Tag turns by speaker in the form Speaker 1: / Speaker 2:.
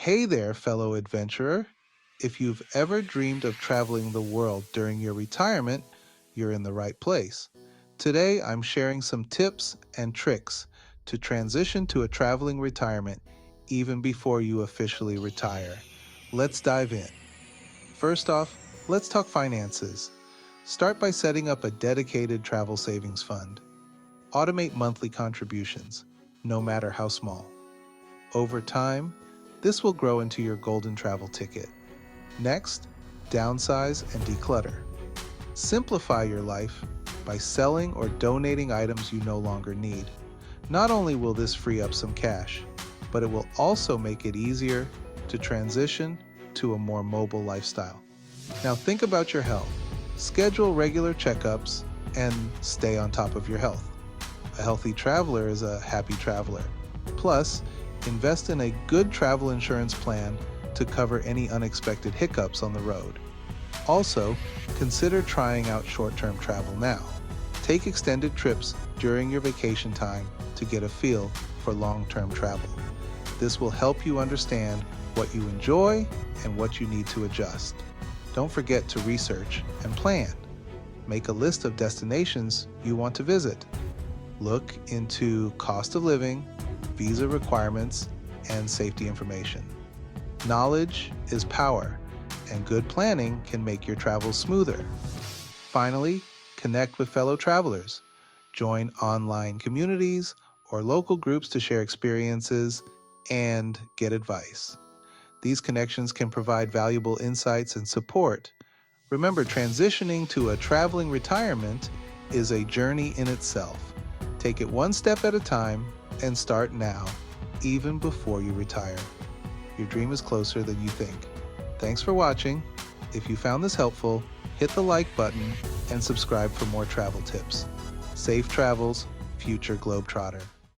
Speaker 1: Hey there, fellow adventurer. If you've ever dreamed of traveling the world during your retirement, you're in the right place. Today, I'm sharing some tips and tricks to transition to a traveling retirement even before you officially retire. Let's dive in. First off, let's talk finances. Start by setting up a dedicated travel savings fund. Automate monthly contributions, no matter how small. Over time, this will grow into your golden travel ticket. Next, downsize and declutter. Simplify your life by selling or donating items you no longer need. Not only will this free up some cash, but it will also make it easier to transition to a more mobile lifestyle. Now think about your health. Schedule regular checkups and stay on top of your health. A healthy traveler is a happy traveler. Plus, invest in a good travel insurance plan to cover any unexpected hiccups on the road. Also, consider trying out short-term travel now. Take extended trips during your vacation time to get a feel for long-term travel. This will help you understand what you enjoy and what you need to adjust. Don't forget to research and plan. Make a list of destinations you want to visit. Look into cost of living, visa requirements, and safety information. Knowledge is power, and good planning can make your travels smoother. Finally, connect with fellow travelers. Join online communities or local groups to share experiences and get advice. These connections can provide valuable insights and support. Remember, transitioning to a traveling retirement is a journey in itself. Take it one step at a time and start now, even before you retire. Your dream is closer than you think. Thanks for watching. If you found this helpful, hit the like button and subscribe for more travel tips. Safe travels, future Globetrotter.